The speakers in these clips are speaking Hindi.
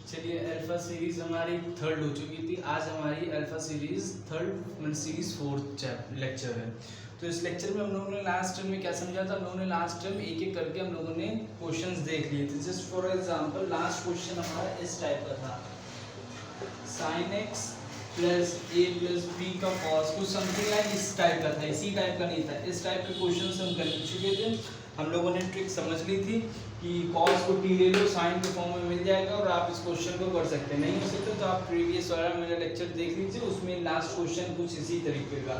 चलिए अल्फा सीरीज हमारी थर्ड हो चुकी थी। आज हमारी alpha series third series fourth lecture है। तो इस लेक्चर में हम लोगों ने लास्ट टर्म में क्या समझा था, हम लोगों ने लास्ट टर्म एक एक करके हम लोगों ने क्वेश्चंस देख लिए थे। Just for example last question हमारा इस टाइप का था, sin x plus a plus b का cos, कुछ समथिंग लाइक इस टाइप का था, इसी टाइप का नहीं था। इस टाइप के क्वेश्चंस हम कर चुके थे। हम लोगों ने ट्रिक समझ ली थी कि cos को t ले लो, sin के फॉर्म में मिल जाएगा और आप इस क्वेश्चन को कर सकते हैं। नहीं हो सकते तो आप प्रीवियस वाला मेरा लेक्चर देख लीजिए, उसमें लास्ट क्वेश्चन कुछ इसी तरीके का।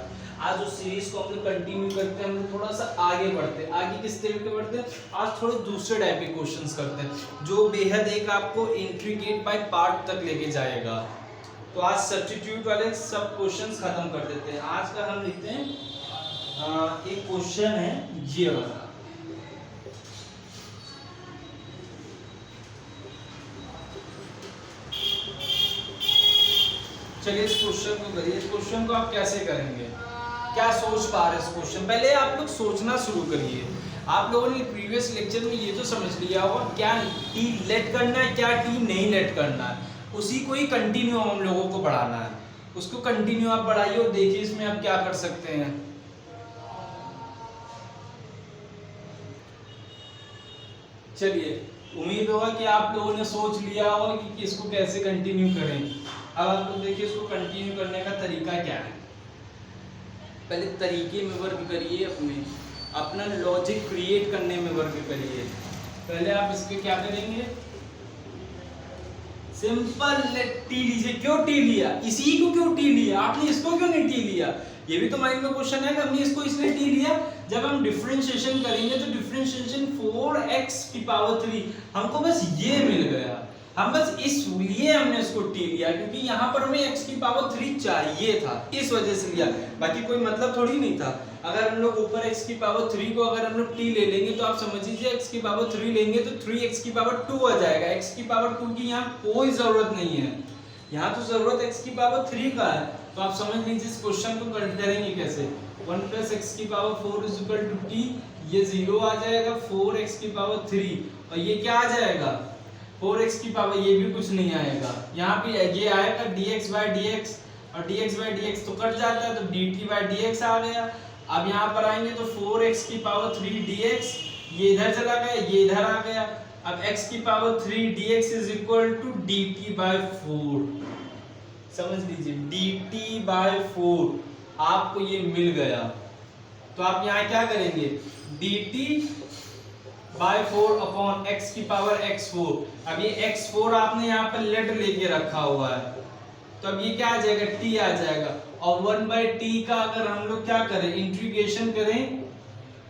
आज उस सीरीज को हम लोग कंटिन्यू करते हैं, हम लोग थोड़ा सा आगे बढ़ते हैं। आगे किस तरीके बढ़ते हैं, आज थोड़े दूसरे टाइप के क्वेश्चंस करते हैं जो बेहद एक आपको इंट्रिकेट बाय पार्ट तक लेके जाएगा। तो आज सब्स्टिट्यूट वाले सब क्वेश्चंस खत्म कर देते हैं। आज का हम लिखते हैं एक क्वेश्चन है ये वाला। चलिए इस क्वेश्चन को करिए। इस क्वेश्चन को आप कैसे करेंगे, क्या सोच पा रहे हैं इस क्वेश्चन, पहले आप लोग सोचना शुरू करिए। आप लोगों ने प्रीवियस लेक्चर में ये तो समझ लिया होगा क्या टी लेट करना है, क्या टी नहीं लेट करना है, उसी को ही कंटिन्यू हम लोगों को पढ़ाना है। उसको कंटिन्यू आप पढ़ाइए और देखिए इसमें आप क्या कर सकते हैं। चलिए उम्मीद होगा कि आप लोगों ने सोच लिया होगा कि इसको कैसे कंटिन्यू करें। अब आप लोग देखिए इसको कंटिन्यू करने का तरीका क्या है। पहले तरीके में वर्क करिए, अपना लॉजिक क्रिएट करने में वर्क करिए। पहले आप इस पे क्या करेंगे, सिंपल टी लीजिए। क्यों टी लिया, इसी को क्यों टी लिया, आपने इसको क्यों नहीं टी लिया, ये भी तो माइंड में क्वेश्चन है कि हमने इसको इसलिए टी लिया। जब हम डिफरेंशिएशन करेंगे तो डिफरेंशिएशन 4x की पावर 3 हमको बस ये मिल गया, हम बस इसलिए हमने इसको टी लिया क्योंकि यहाँ पर हमें x की पावर 3 चाहिए था, इस वजह से लिया, बाकी कोई मतलब थोड़ी नहीं था। अगर हम लोग ऊपर x की पावर 3 को अगर हम लोग t ले लेंगे तो आप समझ लीजिए x की पावर 3 लेंगे तो 3x की पावर 2 आ जाएगा। x की पावर 2 की यहाँ कोई जरूरत नहीं है, यहाँ तो जरूरत x की पावर 3 का है। तो आप समझ लीजिए इस क्वेश्चन को करेंगे कैसे, 1 प्लस x की power 4 is equal to t, ये 0 आ जाएगा, 4x की पावर 3 और ये क्या आ जाएगा 4x की पावर, ये भी कुछ नहीं आएगा। यहाँ पे ये आएगा dx बाय dx और dx बाय dx तो कट जाता है तो dt बाय dx आ गया। अब यहाँ पर आएंगे तो 4x की पावर 3 dx, ये इधर चला गया, ये इधर आ गया। अब x की power 3 dx is equal to dt by 4, समझ लीजिए dt बाय 4 आपको ये मिल गया। तो आप यहाँ क्या करेंगे, dt बाय 4 अपॉन x की पावर x4। अब ये x4 आपने यहाँ पर लेट लेके रखा हुआ है तो अब ये क्या आ जाएगा, t आ जाएगा। और 1 बाय t का अगर हम लोग क्या करें, इंटीग्रेशन करें,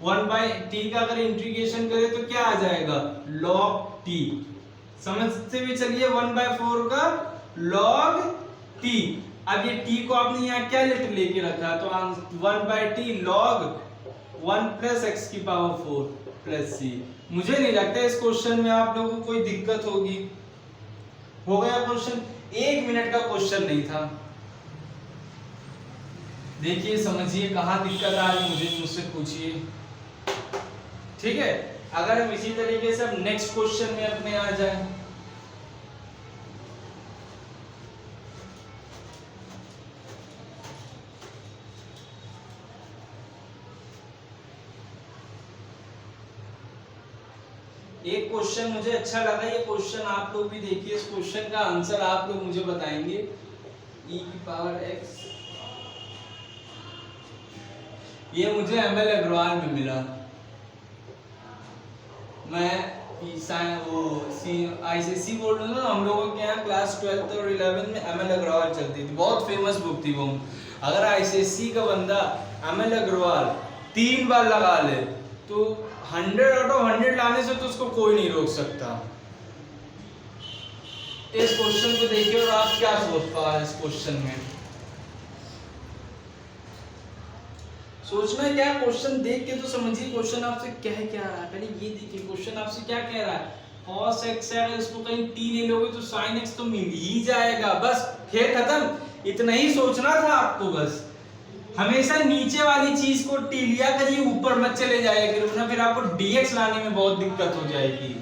1 बाय t का अगर इंटीग्रेशन करें तो क्या आ जाएगा, log t। समझते हुए चलिए 1 बाय 4 का log t। अब ये t को आपने यहाँ क्या लेट लेके रखा तो 1 by t log 1 plus x की पावर 4 प्लस c। मुझे नहीं लगता इस क्वेश्चन में आप लोगों को कोई दिक्कत होगी। हो गया क्वेश्चन, 1 मिनट का क्वेश्चन नहीं था। देखिए समझिए कहाँ दिक्कत आ रही, मुझसे पूछिए, ठीक है। अगर हम इसी तरीके से अब नेक्स्ट क्वेश्चन में अपने आ जाए, एक क्वेश्चन मुझे अच्छा लगा, ये क्वेश्चन आप लोग भी देखिए, इस क्वेश्चन का आंसर आप लोग मुझे बताएंगे। e की पावर x, ये मुझे ML अग्रवाल में मिला। मैं ICSE बोर्ड में हम लोगों के यहाँ क्लास 12th और 11th में ML अग्रवाल चलती थी, बहुत फेमस बुक थी वो। अगर ICSE का बंदा ML अग्रवाल 3 बार लगा ले तो 100 आउट ऑफ 100 लाने से तो उसको कोई नहीं रोक सकता। इस क्वेश्चन को देखिए और आप क्या सोच पा रहे हैं इस क्वेश्चन में, सोचना क्या, क्वेश्चन देख के तो समझिए क्वेश्चन आपसे क्या रहा है। पहले ये देखिए क्वेश्चन आपसे क्या कह रहा है, cos x है, अगर इसको कहीं t ले लोगे तो sin x तो मिल ही जाएगा, बस खेल खत्म। इतना ही सोचना था आपको, बस हमेशा नीचे वाली चीज को टी लिया करिए, ऊपर मत चले जाया करिए, वरना फिर आपको dx लाने में बहुत दिक्कत हो जाएगी।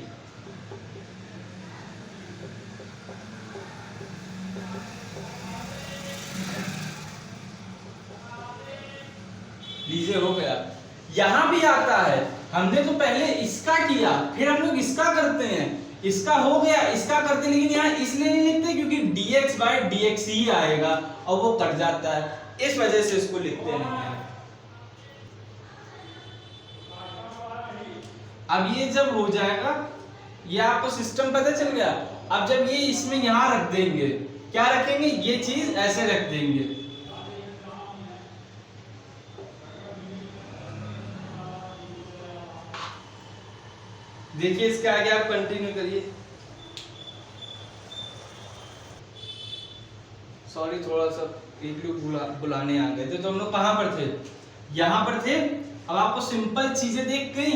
लीजिए हो गया। यहाँ भी आता है, हमने तो पहले इसका किया फिर हम लोग इसका करते हैं, इसका हो गया इसका करते, लेकिन यहाँ इसलिए नहीं लिखते क्योंकि dx बाय dx ही आएगा और वो कट जाता है, इस वजह से इसको लिखते नहीं है। अब ये जब हो जाएगा, ये आपको सिस्टम पता चल गया। अब जब ये इसमें यहां रख देंगे, क्या रखेंगे, ये चीज ऐसे रख देंगे, देखिए इसके आगे आप कंटिन्यू करिए। सॉरी थोड़ा सा एक लोग बुलाने आ गए थे, तो हम लोग कहां पर थे, यहां पर थे। अब आपको सिंपल चीजें देख गई,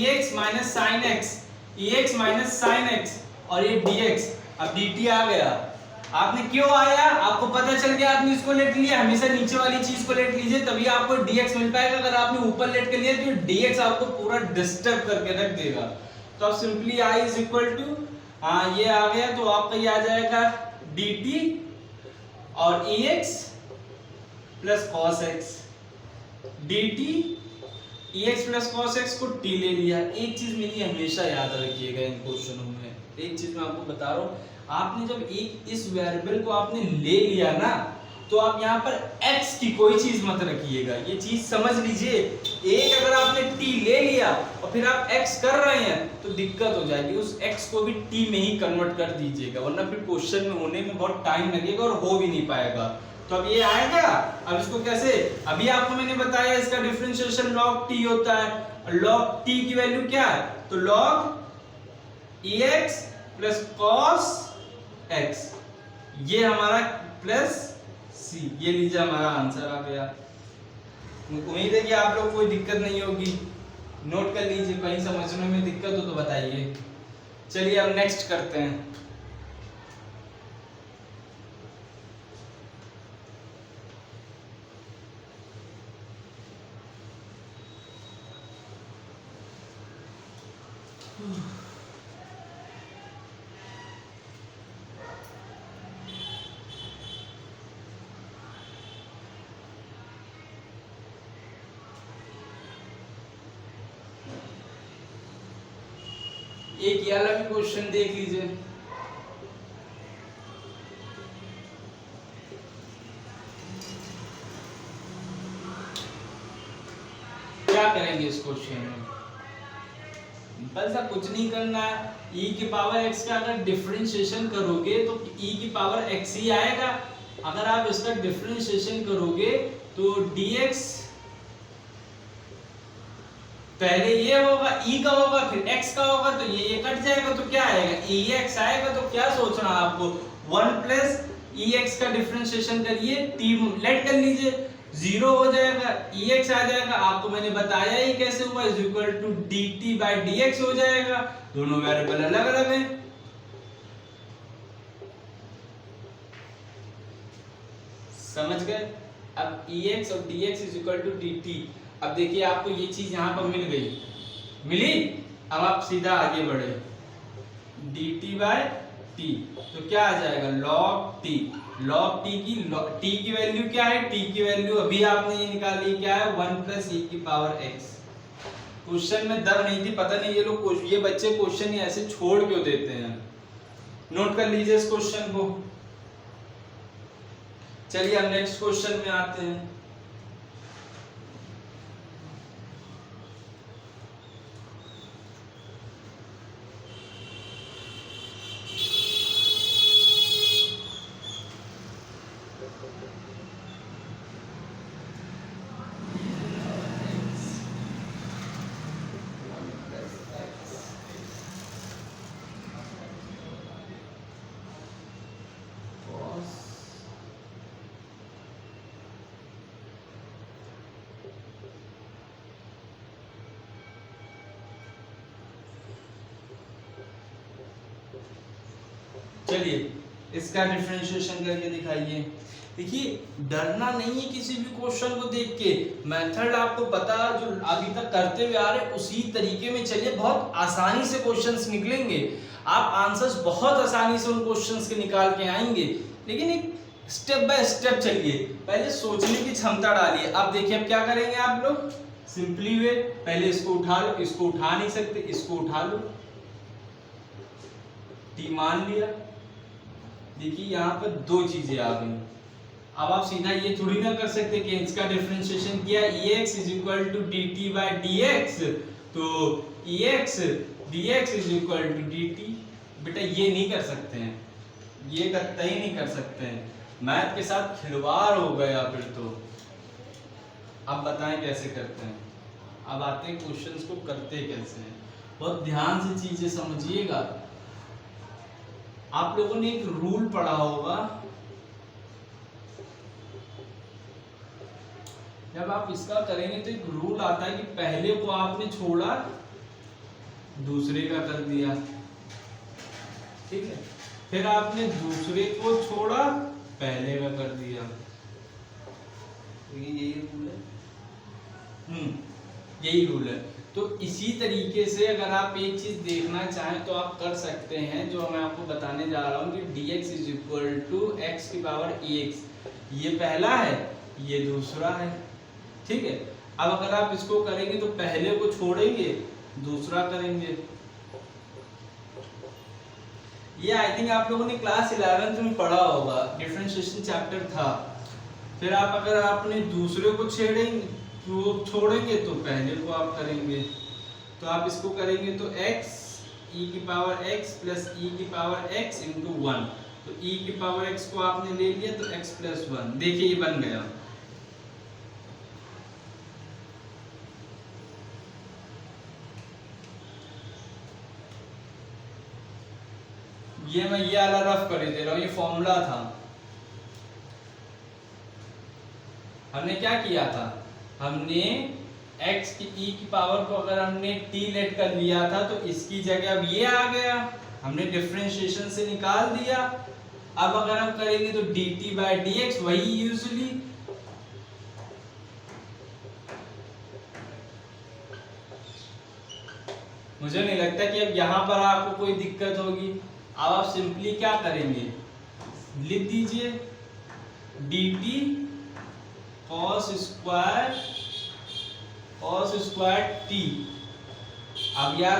ex minus sine x, ex minus sine x और ये dx, अब dt आ गया। आपने क्यों आया, आपको पता चल गया, आपने इसको लेट लिया। हमेशा नीचे वाली चीज को लेट लीजिए तभी आपको dx मिल पाएगा। अगर आपने ऊपर लेट कर लिया तो dx आपको पूरा डिस्टर्ब करके रख देगा। तो अब simply i is equal to, ये आ गया तो आपका ये आ जाएगा dt और ex plus cos x, dt ex plus cos x को t ले लिया। एक चीज मेरी हमेशा याद रखिएगा इन क्वेश्चनों में, एक चीज मैं आपको बता रहा हूँ, आपने जब एक इस वेरिएबल को आपने ले लिया ना, तो आप यहाँ पर x की कोई चीज मत रखिएगा, ये चीज समझ लीजिए। एक अगर आपने t ले लिया और फिर आप x कर रहे हैं तो दिक्कत हो जाएगी, उस x को भी t में ही कन्वर्ट कर दीजिएगा, वरना फिर क्वेश्चन में होने में बहुत टाइम लगेगा और हो भी नहीं पाएगा। तो अब ये आएगा, अब इसको कैसे, अभी आपको मैंने बताया इसका डिफरेंशिएशन log t होता है, और log t की वैल्यू क्या है, तो log ex plus cos x, ये हमारा प्लस c, ये लीजिए हमारा आंसर आ गया। उम्मीद है कि आप लोग कोई दिक्कत नहीं होगी, नोट कर लीजिए, कहीं समझने में दिक्कत हो तो बताइए। चलिए अब नेक्स्ट करते हैं। एक ये वाला भी क्वेश्चन देख लीजिए। क्या करेंगे इस क्वेश्चन में, सिंपल सा कुछ नहीं करना है, e की पावर x का अगर डिफरेंशिएशन करोगे तो e की पावर x ही आएगा। अगर आप इसका डिफरेंशिएशन करोगे तो dx पहले ये होगा, e का होगा फिर x का होगा, तो ये कट जाएगा तो क्या आएगा, ex आएगा। तो क्या सोचना आपको, 1 प्लस ex का डिफरेंशिएशन करिए, t लेट कर लीजिए, 0 हो जाएगा, ex आ जाएगा। आपको मैंने बताया ही कैसे हुआ, is equal to dt by dx हो जाएगा। दोनों वेरिएबल अलग अलग हैं, समझ गए। अब ex और dx is equal to dt। अब देखिए आपको ये चीज यहाँ पर मिल गई, मिली, अब आप सीधा आगे बढ़े, dt बाय t, तो क्या आ जाएगा log t, log t की वैल्यू क्या है, t की वैल्यू अभी आपने ये निकाली, क्या है 1 प्लस e की पावर x। क्वेश्चन में दर नहीं थी, पता नहीं ये लोग, ये बच्चे क्वेश्चन ही ऐसे छोड़ क्यों देते हैं। नोट कर लीजिए इस क्वेश्चन को। चलिए हम नेक्स्ट क्वेश्चन में आते हैं। चलिए इसका डिफरेंशिएशन करके दिखाइए। देखिए डरना नहीं है किसी भी क्वेश्चन को देख के, मेथड आपको पता जो अभी तक करते हुए आ रहे उसी तरीके में चलिए, बहुत आसानी से क्वेश्चंस निकलेंगे, आप आंसर्स बहुत आसानी से उन क्वेश्चंस के निकाल के आएंगे। लेकिन एक स्टेप बाय स्टेप चलिए, पहले सोचने की क्षमता डालिए। अब देखिए अब क्या करेंगे आप लोग, सिंपली वे, पहले इसको उठा लो, इसको उठा नहीं सकते, इसको उठा लो, टी मान लिया। देखिए यहाँ पर दो चीजें आ गई। अब आप सीधा ये थोड़ी ना कर सकते कि इसका डिफरेंशिएशन किया ex is equal to dt by dx, तो ex dx is equal to dt। बेटा ये नहीं कर सकते हैं, ये कतई नहीं कर सकते हैं, मैथ के साथ खिलवाड़ हो गया फिर तो। अब बताएं कैसे करते हैं। अब आते हैं क्वेश्चंस को करते कैसे हैं, बहुत ध्यान से चीजें समझिएगा। आप लोगों ने एक रूल पढ़ा होगा, जब आप इसका करेंगे तो एक रूल आता है कि पहले को आपने छोड़ा दूसरे का कर दिया, ठीक है, फिर आपने दूसरे को छोड़ा पहले का कर दिया, यही रूल है। यही रूल है। तो इसी तरीके से अगर आप एक चीज देखना चाहें तो आप कर सकते हैं, जो मैं आपको बताने जा रहा हूँ कि dx is equal to x की पावर ex, ये पहला है, ये दूसरा है, ठीक है। अब अगर आप इसको करेंगे तो पहले को छोड़ेंगे दूसरा करेंगे। ये आई थिंक आप लोगों ने क्लास 11th में पढ़ा होगा, डिफरेंशिएशन चैप्टर था। फिर आप अगर आपने दूसरे को छोड़ेंगे तो पहले को आप करेंगे, तो आप इसको करेंगे तो x e की पावर x प्लस e की पावर x इंटू 1, तो e की पावर x को आपने ले लिया तो x प्लस 1, देखिए ये बन गया। ये मैं ये वाला रफ कर दे रहा हूँ, ये फॉर्मूला था। हमने क्या किया था, हमने x की e की पावर को अगर हमने t लेट कर लिया था तो इसकी जगह अब ये आ गया, हमने डिफरेंशिएशन से निकाल दिया। अब अगर हम करेंगे तो dt बाय dx, वही यूजुअली मुझे नहीं लगता कि अब यहाँ पर आपको कोई दिक्कत होगी। अब आप सिंपली क्या करेंगे, लिख दीजिए dt cos स्क्वायर t। अब यार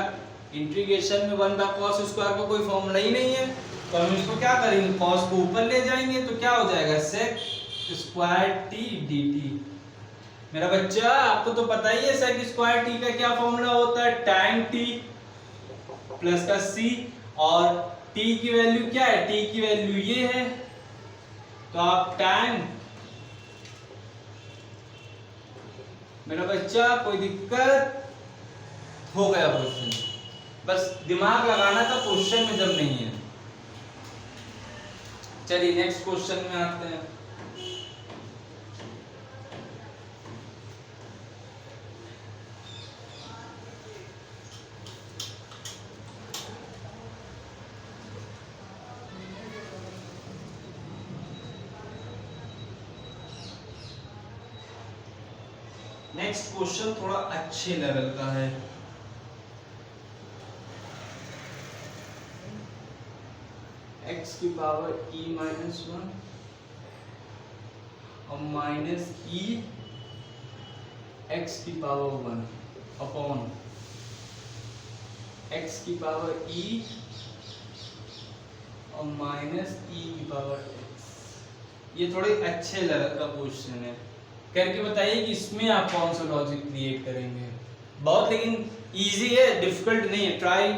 इंटीग्रेशन में 1 cos स्क्वायर का कोई फॉर्मूला ही नहीं है, तो हम इसको क्या करेंगे, cos को ऊपर ले जाएंगे तो क्या हो जाएगा, sec स्क्वायर t dt। मेरा बच्चा आपको तो पता ही है sec स्क्वायर t का क्या फॉर्मूला होता है, tan t प्लस का c, और t की वैल्यू क्या है, t की वैल्यू ये है, तो आप tan, मेरा बच्चा कोई दिक्कत हो गया क्वेश्चन, बस दिमाग लगाना था क्वेश्चन में जब नहीं है। चलिए नेक्स्ट क्वेश्चन में आते हैं। नेक्स्ट क्वेश्चन थोड़ा अच्छे लेवल का है। x की पावर e माइनस 1 और माइनस e x की पावर 1 अपॉन x की पावर e और माइनस e की पावर x। ये थोड़े अच्छे लेवल का क्वेश्चन है, करके बताइए कि इसमें आप कौन सा लॉजिक क्रिएट करेंगे। बहुत लेकिन इजी है, डिफिकल्ट नहीं है, ट्राई।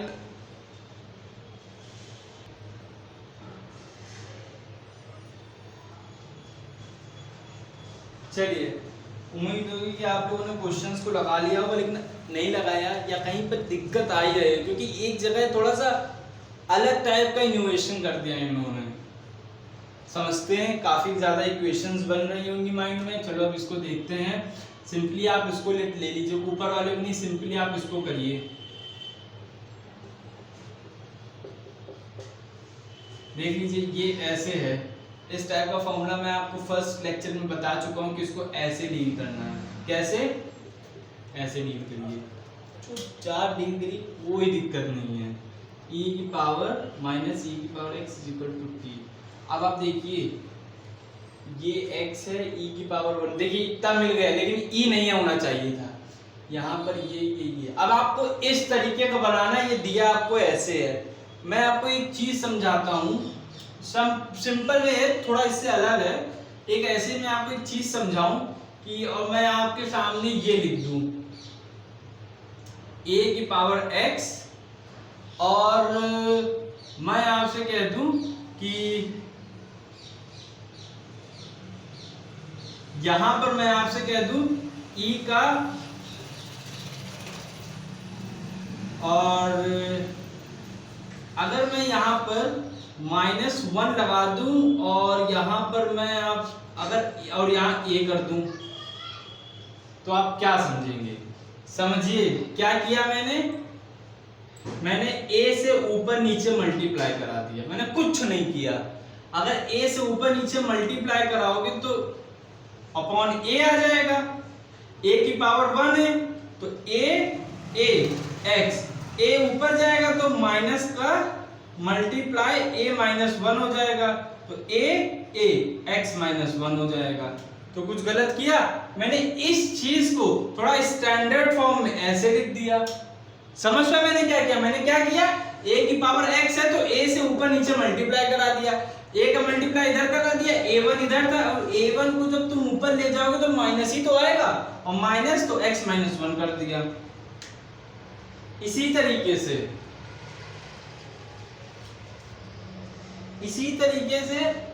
चलिए उम्मीद होगी कि आप लोगों ने क्वेश्चंस को लगा लिया होगा, लेकिन नहीं लगाया या कहीं पर दिक्कत आ ही रही है, क्योंकि एक जगह थोड़ा सा अलग टाइप का इनोवेशन कर दिया इन्होंने। समझते हैं, काफी ज्यादा इक्वेशंस बन रही होंगी माइंड में। चलो अब इसको देखते हैं। सिंपली आप इसको ले लीजिए, ऊपर वाले को नहीं, सिंपली आप इसको करिए। देख लीजिए ये ऐसे है, इस टाइप का फॉर्मूला मैं आपको फर्स्ट लेक्चर में बता चुका हूँ कि इसको ऐसे डील करना है। कैसे, ऐसे डील करिए, चुपचाप डील करिए, कोई दिक्कत नहीं है। e की पावर माइनस e की पावर x इक्वल टू t। अब आप देखिए ये x है e की पावर 1, देखिए इतना मिल गया, लेकिन e नहीं होना चाहिए था यहाँ पर, ये। अब आपको इस तरीके का बनाना, ये दिया आपको ऐसे है। मैं आपको एक चीज समझाता हूँ, सिंपल वे है, थोड़ा इससे अलग है। एक ऐसे मैं आपको एक चीज समझाऊं कि, और मैं आपके सामने ये लिख दूं a की पावर x, और मैं आपसे कह दूं कि यहां पर मैं आपसे कह दूं e का, और अगर मैं यहां पर -1 लगा दूं और यहां पर मैं आप अगर और यहां a कर दूं, तो आप क्या समझेंगे? समझिए क्या किया मैंने a से ऊपर नीचे मल्टीप्लाई करा दिया, मैंने कुछ नहीं किया। अगर a से ऊपर नीचे मल्टीप्लाई कराओगे तो अपॉन a आ जाएगा, a की पावर 1 है तो a x, a ऊपर जाएगा तो माइनस का मल्टीप्लाई a -1 हो जाएगा, तो a x -1 हो जाएगा। तो कुछ गलत किया? मैंने इस चीज को थोड़ा स्टैंडर्ड फॉर्म में ऐसे लिख दिया। समझ में मैंने क्या किया? मैंने क्या किया, a की पावर x है तो a से ऊपर नीचे मल्टीप्लाई करा दिया, a का मल्टीप्लाई इधर करा दिया, a1 इधर था, और a1 को जब तुम ऊपर ले जाओगे तो माइनस ही तो आएगा, और माइनस तो x -1 कर दिया। इसी तरीके से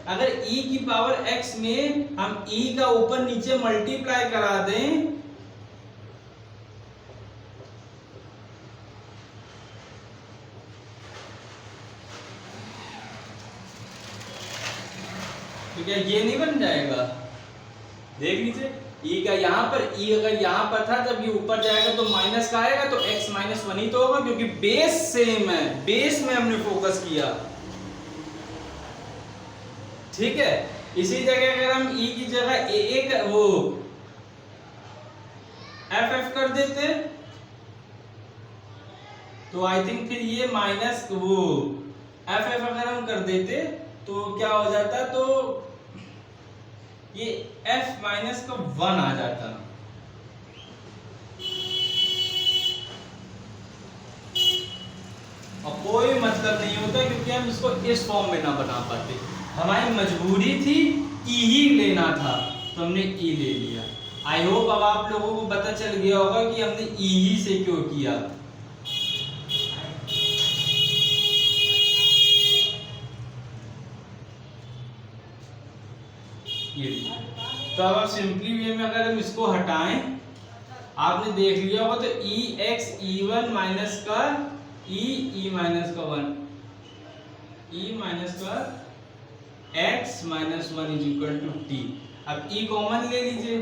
अगर e की पावर x में हम e का ऊपर नीचे मल्टीप्लाई करा दें, तो क्या ये नहीं बन जाएगा? देख लीजिए, e का यहाँ पर, e अगर यहाँ पर था जब ये ऊपर जाएगा तो माइनस का आएगा, तो x -1 ही तो होगा, क्योंकि बेस सेम है, बेस में हमने फोकस किया। ठीक है, इसी जगह अगर हम e की जगह a वो f कर देते तो आई थिंक फिर ये माइनस वो f अगर हम कर देते तो क्या हो जाता, तो ये f माइनस का 1 आ जाता। और कोई मतलब नहीं होता, क्योंकि हम इसको इस फॉर्म में ना बना पाते, हमारी मजबूरी थी ई ही लेना था, तो हमने ई ले लिया। आई होप अब आप लोगों को पता चल गया होगा कि हमने ई ही से क्यों किया। ये तो अब सिंपली वे में अगर हम इसको हटाएं, आपने देख लिया होगा तो ई एक्स ई1 माइनस का ई माइनस का 1, ई माइनस का x -1 is equal to t। अब e कॉमन ले लीजिए,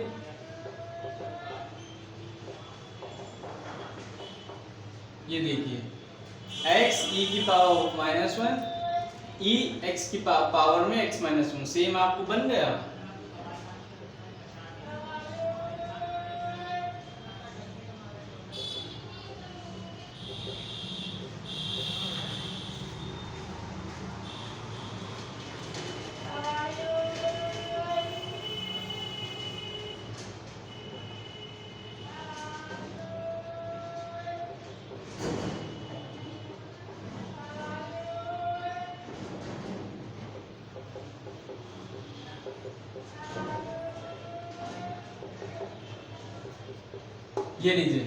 ये देखिए x e की पावर -1, e x की पावर में x -1, सेम आपको बन गया। ये लीजिए,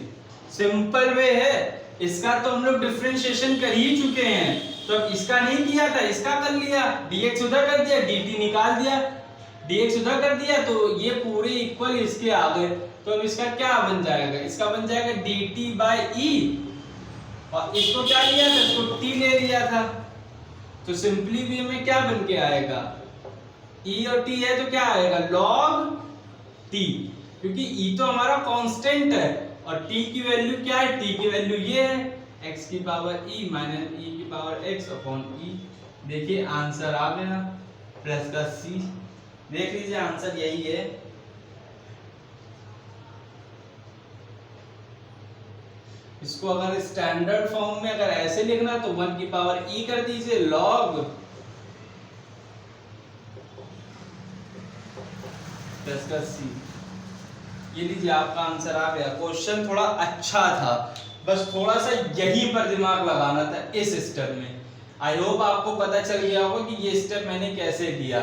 सिंपल वे है, इसका तो हम लोग डिफरेंशिएशन कर ही चुके हैं, तो अब इसका नहीं किया था, इसका कर लिया, dx उधर कर दिया, dt निकाल दिया, dx उधर कर दिया, तो ये पूरे इक्वल इसके आ गए। तो अब इसका क्या बन जाएगा? इसका बन जाएगा dt बाई e, और इसको क्या लिया था? इसको t ले लिया था, तो सिंपली वे में क्या बन के आएगा? e और t है तो क्या आएगा? log t, क्योंकि e तो हमारा कांस्टेंट है और t की वैल्यू क्या है? t की वैल्यू ये है, x की पावर e माइनस e की पावर x अपॉन e। देखिए आंसर आ गया, प्लस का c। देख लीजिए आंसर यही है। इसको अगर स्टैंडर्ड फॉर्म में अगर ऐसे लिखना तो 1 की पावर e कर दीजिए, log 10 का सी। ये लीजिए आपका आंसर आ गया। क्वेश्चन थोड़ा अच्छा था, बस थोड़ा सा यहीं पर दिमाग लगाना था इस स्टेप में। आई होप आपको पता चल गया होगा कि ये स्टेप मैंने कैसे किया।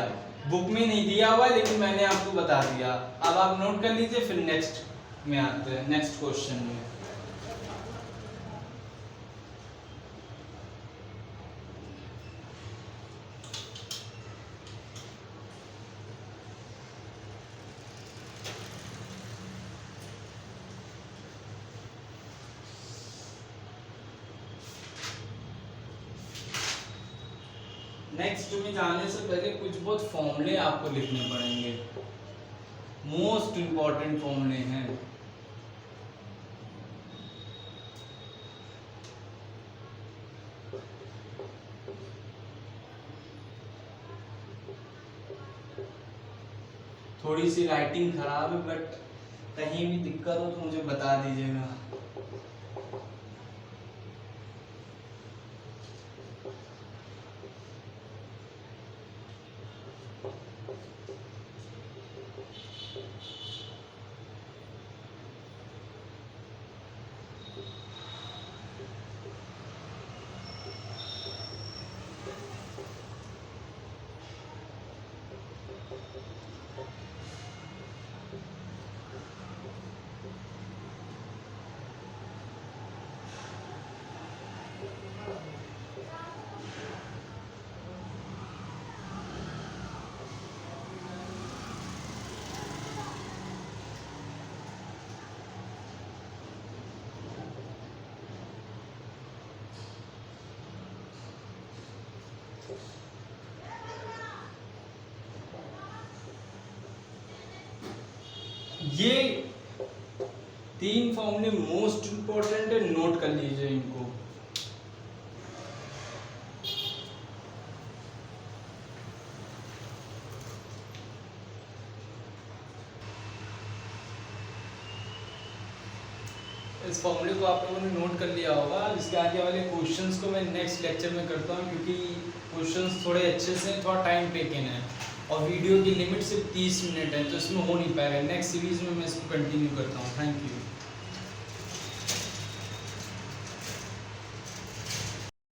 बुक में नहीं दिया हुआ लेकिन मैंने आपको बता दिया। अब आप नोट कर लीजिए, फिर नेक्स्ट में आते हैं, नेक्स्ट क्वेश्चन में। नेक्स्ट में जाने से पहले कुछ बहुत फॉर्मूले आपको लिखने पड़ेंगे, मोस्ट इंपॉर्टेंट फॉर्मूले हैं। थोड़ी सी राइटिंग खराब है, बट कहीं भी दिक्कत हो तो मुझे बता दीजिएगा। ये 3 फॉर्मूले मोस्ट इंपॉर्टेंट है, नोट कर लीजिए इनको। इस फॉर्मूले को आप लोगों ने नोट कर लिया होगा। इसके आगे वाले क्वेश्चंस को मैं नेक्स्ट लेक्चर में करता हूँ, क्योंकि क्वेश्चंस थोड़े अच्छे से, थोड़ा टाइम टेकन है और वीडियो की लिमिट सिर्फ 30 मिनट है, तो इसमें हो नहीं पाएगा। नेक्स्ट सीरीज में मैं इसको कंटिन्यू करता हूँ। Thank you.